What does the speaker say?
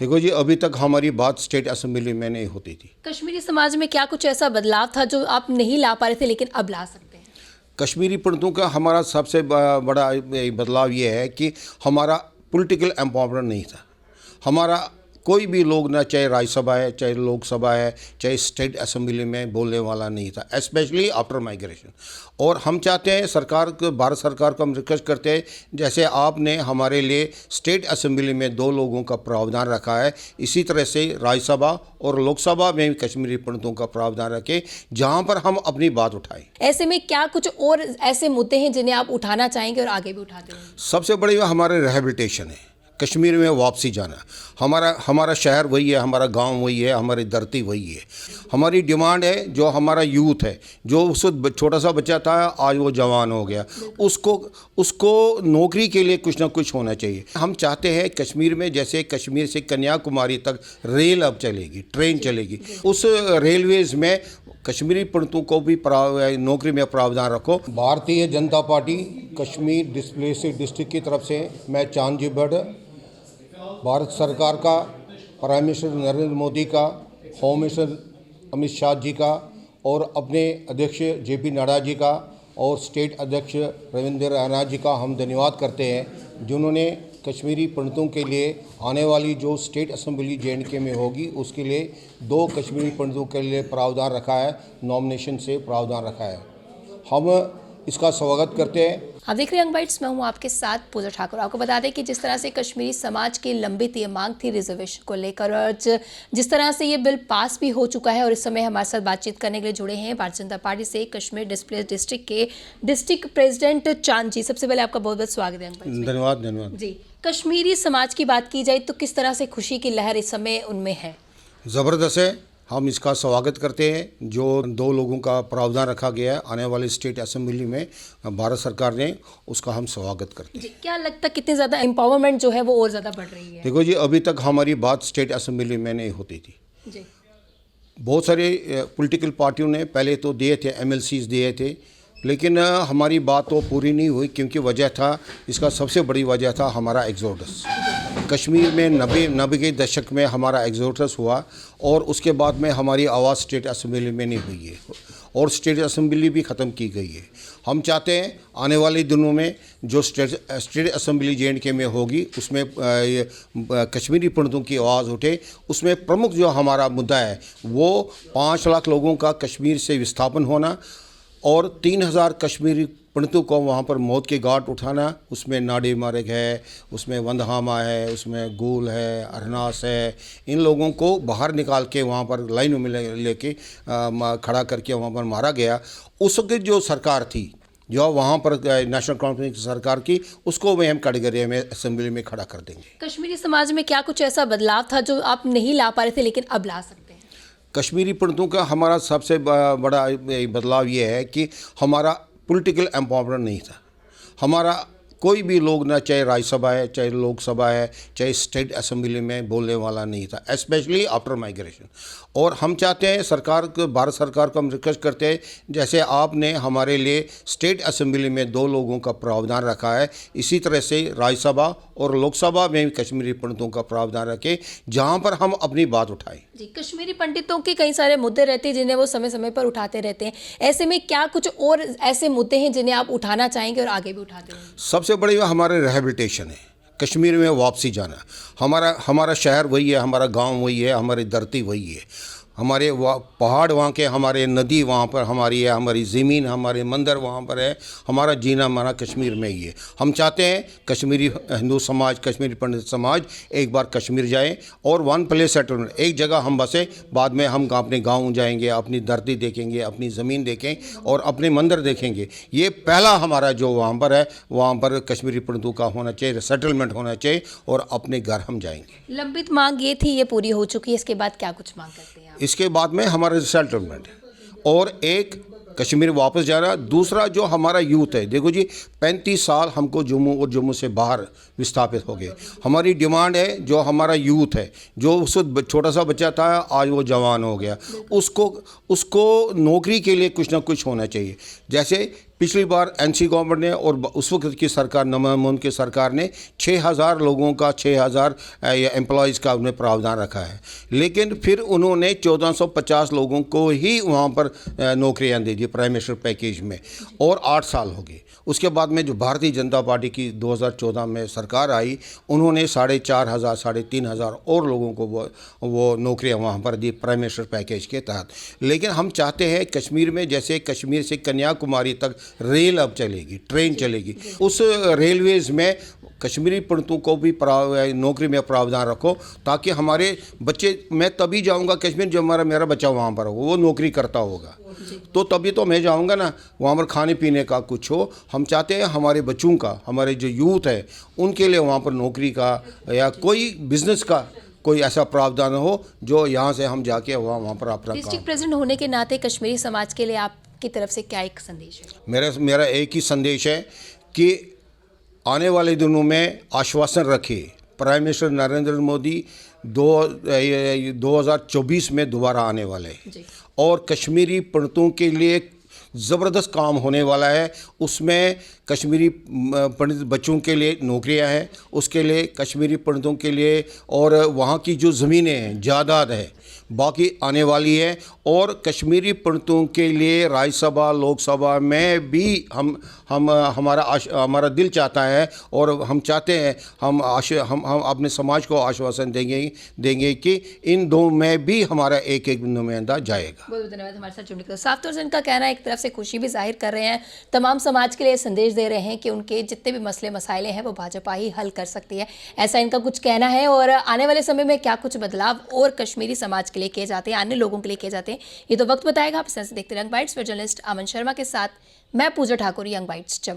देखो जी, अभी तक हमारी बात स्टेट असेंबली में नहीं होती थी। कश्मीरी समाज में क्या कुछ ऐसा बदलाव था जो आप नहीं ला पा रहे थे लेकिन अब ला सकते हैं? कश्मीरी पंडितों का हमारा सबसे बड़ा बदलाव ये है कि हमारा पॉलिटिकल एम्पावरमेंट नहीं था। हमारा कोई भी लोग ना, चाहे राज्यसभा है, चाहे लोकसभा है, चाहे स्टेट असेंबली में बोलने वाला नहीं था, स्पेशली आफ्टर माइग्रेशन। और हम चाहते हैं सरकार को, भारत सरकार को हम रिक्वेस्ट करते हैं, जैसे आपने हमारे लिए स्टेट असेंबली में 2 लोगों का प्रावधान रखा है, इसी तरह से राज्यसभा और लोकसभा में भी कश्मीरी पंडितों का प्रावधान रखें, जहां पर हम अपनी बात उठाएं। ऐसे में क्या कुछ और ऐसे मुद्दे हैं जिन्हें आप उठाना चाहेंगे और आगे भी उठाते रहेंगे? सबसे बड़ी हमारे रिहेबिलिटेशन है, कश्मीर में वापसी जाना। हमारा शहर वही है, हमारा गांव वही है, हमारी धरती वही है। हमारी डिमांड है, जो हमारा यूथ है, जो उस छोटा सा बच्चा था आज वो जवान हो गया, उसको नौकरी के लिए कुछ ना कुछ होना चाहिए। हम चाहते हैं कश्मीर में, जैसे कश्मीर से कन्याकुमारी तक रेल अब चलेगी, ट्रेन चलेगी, उस रेलवेज़ में कश्मीरी पंडितों को भी नौकरी में प्रावधान रखो। Bharatiya Janata party Kashmir displaced district की तरफ से मैं चांदजी भट्ट, भारत सरकार का, प्राइम मिनिस्टर नरेंद्र मोदी का, होम मिनिस्टर अमित शाह जी का और अपने अध्यक्ष जेपी नड्डा जी का और स्टेट अध्यक्ष रविंद्र रैना जी का हम धन्यवाद करते हैं, जिन्होंने कश्मीरी पंडितों के लिए आने वाली जो स्टेट असेंबली JNK में होगी उसके लिए 2 कश्मीरी पंडितों के लिए प्रावधान रखा है, नॉमिनेशन से प्रावधान रखा है। हम इसका स्वागत करते हैं। आप देख रहे हैं यंग बाइट्स, मैं हूं आपके साथ पूजा ठाकुर। आपको बता दें कि जिस तरह से कश्मीरी समाज की लंबित ये मांग थी रिजर्वेशन को लेकर, और जिस तरह से ये बिल पास भी हो चुका है, और इस समय हमारे साथ बातचीत करने के लिए जुड़े हैं भारतीय जनता पार्टी से कश्मीर डिस्प्लेस्ड डिस्ट्रिक्ट के डिस्ट्रिक्ट प्रेसिडेंट चांद जी। सबसे पहले आपका बहुत बहुत स्वागत है यंग बाइट्स में। धन्यवाद जी, कश्मीरी समाज की बात की जाए तो किस तरह से खुशी की लहर इस समय उनमें है? ज़बरदस्त है, हम इसका स्वागत करते हैं। जो 2 लोगों का प्रावधान रखा गया है आने वाली स्टेट असेंबली में भारत सरकार ने, उसका हम स्वागत करते हैं। जी, क्या लगता है कितनी ज़्यादा एम्पावरमेंट जो है वो और ज़्यादा बढ़ रही है? देखो जी, अभी तक हमारी बात स्टेट असेंबली में नहीं होती थी। जी, बहुत सारे पॉलिटिकल पार्टियों ने पहले तो दिए थे, MLCs दिए थे, लेकिन हमारी बात तो पूरी नहीं हुई, क्योंकि वजह था, इसका सबसे बड़ी वजह था हमारा एग्जोडस। कश्मीर में 90 के दशक में हमारा एग्जोडस हुआ और उसके बाद में हमारी आवाज़ स्टेट असेंबली में नहीं हुई है और स्टेट असेंबली भी ख़त्म की गई है। हम चाहते हैं आने वाले दिनों में जो स्टेट असेंबली JNK में होगी उसमें कश्मीरी पंडितों की आवाज़ उठे। उसमें प्रमुख जो हमारा मुद्दा है वो 5 लाख लोगों का कश्मीर से विस्थापन होना और 3000 कश्मीरी पंडितों को वहाँ पर मौत के घाट उठाना। उसमें नाडे मार्ग है, उसमें वंदहामा है, उसमें गोल है, अरनास है। इन लोगों को बाहर निकाल के वहाँ पर लाइनों में लेके खड़ा करके वहाँ पर मारा गया। उस वक्त जो सरकार थी, जो वहाँ पर नेशनल कॉन्फ्रेंस की सरकार की, उसको भी हम कैटेगरी में असेंबली में खड़ा कर देंगे। कश्मीरी समाज में क्या कुछ ऐसा बदलाव था जो आप नहीं ला पा रहे थे लेकिन अब ला सकते हैं? कश्मीरी पंडितों का हमारा सबसे बड़ा बदलाव ये है कि हमारा पॉलिटिकल एम्पावरमेंट नहीं था। हमारा कोई भी लोग ना, चाहे राज्यसभा है, चाहे लोकसभा है, चाहे स्टेट असेंबली में बोलने वाला नहीं था, स्पेशली आफ्टर माइग्रेशन। और हम चाहते हैं सरकार को, भारत सरकार को हम रिक्वेस्ट करते हैं, जैसे आपने हमारे लिए स्टेट असेंबली में 2 लोगों का प्रावधान रखा है, इसी तरह से राज्यसभा और लोकसभा में भी कश्मीरी पंडितों का प्रावधान रखें, जहां पर हम अपनी बात उठाएं। जी, कश्मीरी पंडितों के कई सारे मुद्दे रहते हैं जिन्हें वो समय समय पर उठाते रहते हैं। ऐसे में क्या कुछ और ऐसे मुद्दे हैं जिन्हें आप उठाना चाहेंगे और आगे भी उठाते रहेंगे? सबसे बड़ी हमारे रिहेबिलिटेशन है, कश्मीर में वापसी जाना। हमारा शहर वही है, हमारा गांव वही है, हमारी धरती वही है। हमारे पहाड़ वहाँ के, हमारे नदी वहाँ पर हमारी है, हमारी ज़मीन, हमारे मंदिर वहाँ पर है। हमारा जीना हमारा कश्मीर में ही है। हम चाहते हैं कश्मीरी हिंदू समाज, कश्मीरी पंडित समाज एक बार कश्मीर जाए और 1 प्लेस सेटलमेंट, एक जगह हम बसे। बाद में हम अपने गांव जाएंगे, अपनी धरती देखेंगे, अपनी ज़मीन देखें और अपने मंदिर देखेंगे। ये पहला हमारा जो वहाँ पर है, वहाँ पर कश्मीरी पंडितों का होना चाहिए, सेटलमेंट होना चाहिए और अपने घर हम जाएंगे। लंबित मांग ये थी, ये पूरी हो चुकी है, इसके बाद क्या कुछ मांग करते हैं आप? इसके बाद में हमारा सेटलमेंट और एक कश्मीर वापस जा रहा। दूसरा जो हमारा यूथ है, देखो जी 35 साल हमको जम्मू और जम्मू से बाहर विस्थापित हो गए। हमारी डिमांड है, जो हमारा यूथ है, जो उस छोटा सा बच्चा था आज वो जवान हो गया, उसको नौकरी के लिए कुछ ना कुछ होना चाहिए। जैसे पिछली बार एनसी गवर्नमेंट ने और उस वक्त की सरकार नमन की सरकार ने 6000 लोगों का 6000 एम्प्लॉयज़ का उन्हें प्रावधान रखा है, लेकिन फिर उन्होंने 1450 लोगों को ही वहाँ पर नौकरियाँ दे दी प्राइम मिनिस्टर पैकेज में, और 8 साल हो गए। उसके बाद में जो भारतीय जनता पार्टी की 2014 में सरकार आई, उन्होंने 4500 3500 और लोगों को वो नौकरियां वहाँ पर दी प्राइम मिनिस्टर पैकेज के तहत। लेकिन हम चाहते हैं कश्मीर में, जैसे कश्मीर से कन्याकुमारी तक रेल अब चलेगी, ट्रेन चलेगी, उस रेलवेज़ में कश्मीरी पंडितों को भी नौकरी में प्रावधान रखो, ताकि हमारे बच्चे, मैं तभी जाऊंगा कश्मीर जब मेरा बच्चा वहाँ पर होगा, वो नौकरी करता होगा, तो तभी तो मैं जाऊंगा ना, वहाँ पर खाने पीने का कुछ हो। हम चाहते हैं हमारे बच्चों का, हमारे जो यूथ है उनके लिए वहाँ पर नौकरी का या कोई बिजनेस का कोई ऐसा प्रावधान हो जो यहाँ से हम जाके वहाँ पर अपना डिस्ट्रिक्ट प्रेसिडेंट होने के नाते कश्मीरी समाज के लिए आपकी तरफ से क्या एक संदेश है? मेरा एक ही संदेश है कि आने वाले दिनों में आश्वासन रखिए, प्राइम मिनिस्टर नरेंद्र मोदी 2024 में दोबारा आने वाले हैं और कश्मीरी पंडितों के लिए ज़बरदस्त काम होने वाला है। उसमें कश्मीरी पंडित बच्चों के लिए नौकरियां हैं, उसके लिए कश्मीरी पंडितों के लिए, और वहाँ की जो ज़मीनें हैं, जायदाद है, बाकी आने वाली है। और कश्मीरी पंडितों के लिए राज्यसभा लोकसभा में भी हमारा दिल चाहता है और हम चाहते हैं, हम अपने समाज को आश्वासन देंगे कि इन दो में भी हमारा एक एक नुमाइंदा जाएगा। बहुत बहुत धन्यवाद हमारे साथ जुड़ने के लिए। साफ तौर से इनका कहना है, एक तरफ से खुशी भी जाहिर कर रहे हैं, तमाम समाज के लिए संदेश दे रहे हैं कि उनके जितने भी मसले मसाइले हैं वो भाजपा ही हल कर सकती है, ऐसा इनका कुछ कहना है। और आने वाले समय में क्या कुछ बदलाव और कश्मीरी समाज के लिए किए जाते हैं, अन्य लोगों के लिए किए जाते हैं, ये तो वक्त बताएगा। आप देखते रंग बाइट्स, जर्नलिस्ट अमन शर्मा के साथ मैं पूजा ठाकुर, यंग बाइट्स जम्मू।